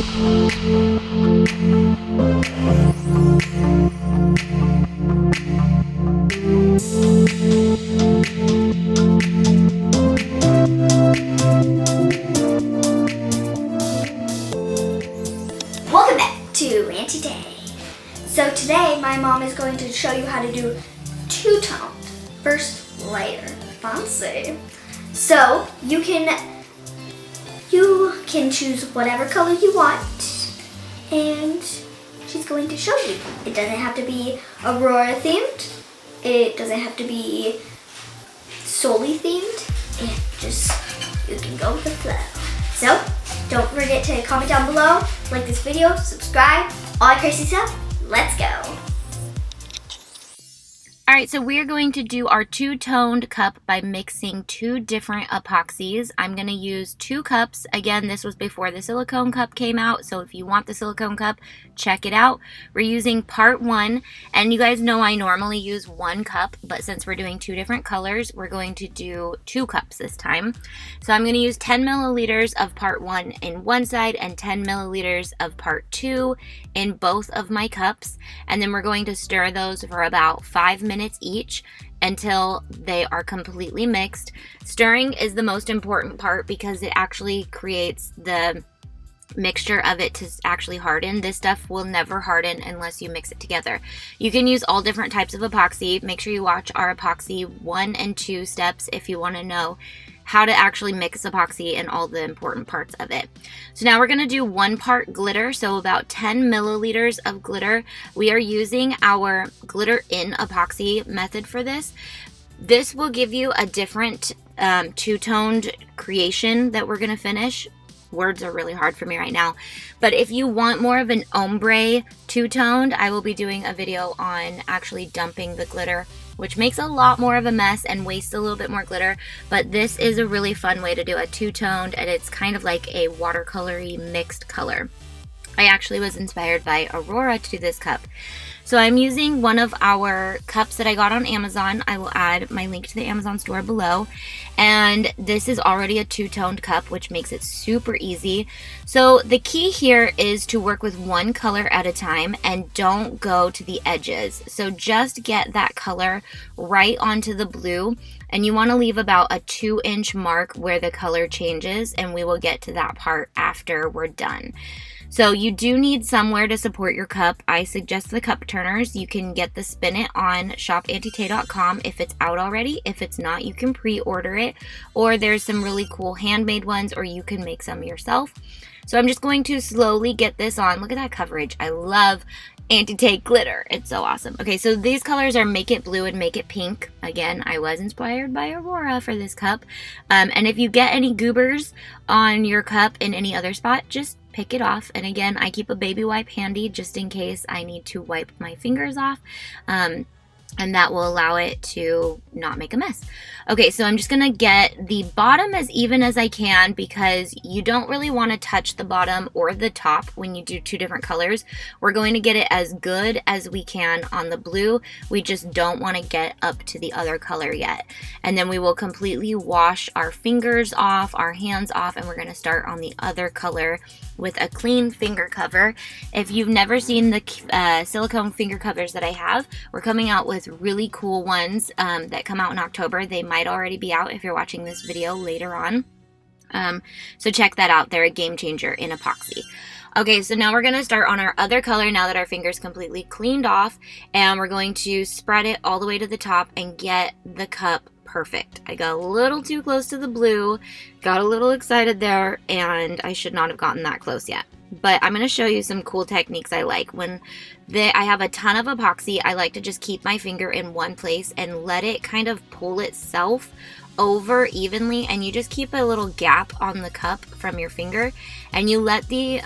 Welcome back to Ranty Day. So today my mom is going to show you how to do two-toned first layer. Fancy. So you can choose whatever color you want, and she's going to show you. It doesn't have to be Aurora themed. It doesn't have to be solely themed. And just, you can go with the flow. So don't forget to comment down below, like this video, subscribe, all that crazy stuff. Let's go. All right, so we're going to do our two-toned cup by mixing two different epoxies. I'm going to use 2 cups. Again, this was before the silicone cup came out, so if you want the silicone cup, check it out. We're using part 1, and you guys know I normally use 1 cup, but since we're doing 2 different colors, we're going to do 2 cups this time. So I'm going to use 10 milliliters of part 1 in one side and 10 milliliters of part 2 in both of my cups, and then we're going to stir those for about 5 minutes each until they are completely mixed. Stirring is the most important part because it actually creates the mixture of it to actually harden. This stuff will never harden unless you mix it together. You can use all different types of epoxy. Make sure you watch our epoxy 1 and 2 steps if you want to know how to actually mix epoxy and all the important parts of it. So now we're going to do 1 part glitter, so about 10 milliliters of glitter. We are using our glitter in epoxy method for this. This will give you a different two-toned creation that we're going to finish. Words are really hard for me right now. But if you want more of an ombre two-toned, I will be doing a video on actually dumping the glitter, which makes a lot more of a mess and wastes a little bit more glitter. But this is a really fun way to do a two-toned, and it's kind of like a watercolory mixed color. I actually was inspired by Aurora to do this cup. So I'm using one of our cups that I got on Amazon. I will add my link to the Amazon store below. And this is already a two-toned cup, which makes it super easy. So the key here is to work with 1 color at a time and don't go to the edges. So just get that color right onto the blue, and you want to leave about a 2-inch mark where the color changes, and we will get to that part after we're done. So you do need somewhere to support your cup. I suggest the cup turners. You can get the Spin It on shopantitay.com if it's out already. If it's not, you can pre-order it. Or there's some really cool handmade ones, or you can make some yourself. So I'm just going to slowly get this on. Look at that coverage. I love Anti-Tay glitter. It's so awesome. Okay, so these colors are Make It Blue and Make It Pink. Again, I was inspired by Aurora for this cup. And if you get any goobers on your cup in any other spot, just pick it off. And again, I keep a baby wipe handy just in case I need to wipe my fingers off. And that will allow it to not make a mess. Okay, so I'm just gonna get the bottom as even as I can because you don't really want to touch the bottom or the top when you do 2 different colors. We're going to get it as good as we can on the blue. We just don't want to get up to the other color yet. And then we will completely wash our fingers off, our hands off, and we're gonna start on the other color with a clean finger cover. If you've never seen the silicone finger covers that I have, we're coming out with really cool ones that come out in October. They might already be out if you're watching this video later on. So check that out. They're a game changer in epoxy. Okay, so now we're going to start on our other color now that our finger's completely cleaned off, and we're going to spread it all the way to the top and get the cup perfect. I got a little too close to the blue, got a little excited there, and I should not have gotten that close yet. But I'm going to show you some cool techniques I like. When I have a ton of epoxy, I like to just keep my finger in one place and let it kind of pull itself over evenly, and you just keep a little gap on the cup from your finger, and you let the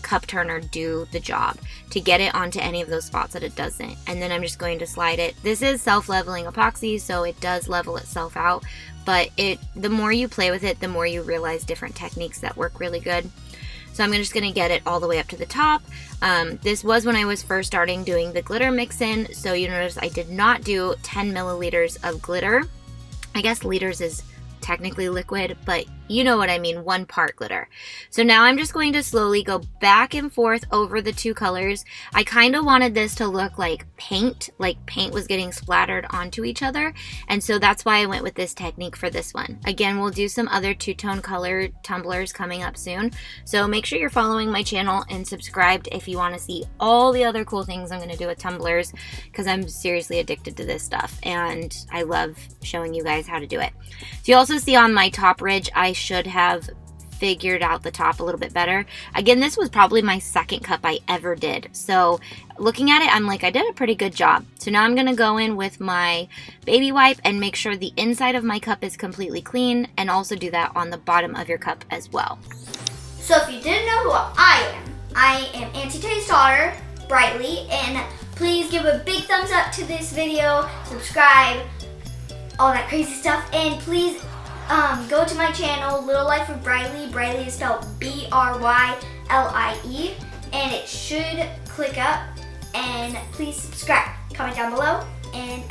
cup turner do the job to get it onto any of those spots that it doesn't. And then I'm just going to slide it. This is self-leveling epoxy, so it does level itself out, but the more you play with it, the more you realize different techniques that work really good. So I'm just going to get it all the way up to the top. This was when I was first starting doing the glitter mix-in, so you notice I did not do 10 milliliters of glitter. I guess liters is technically liquid, but you know what I mean, 1 part glitter. So now I'm just going to slowly go back and forth over the 2 colors. I kind of wanted this to look like paint was getting splattered onto each other, and so that's why I went with this technique for this one. Again, we'll do some other 2-tone color tumblers coming up soon, so make sure you're following my channel and subscribed if you want to see all the other cool things I'm going to do with tumblers, because I'm seriously addicted to this stuff and I love showing you guys how to do it. So you also see on my top ridge, I should have figured out the top a little bit better. Again, this was probably my 2nd cup I ever did. So looking at it, I'm like, I did a pretty good job. So now I'm gonna go in with my baby wipe and make sure the inside of my cup is completely clean, and also do that on the bottom of your cup as well. So if you didn't know who I am Auntie Tay's daughter, Brightly, and please give a big thumbs up to this video, subscribe, all that crazy stuff, and please go to my channel, Little Life of Brightly. Brightly is spelled Bryle, and it should click up, and please subscribe. Comment down below, and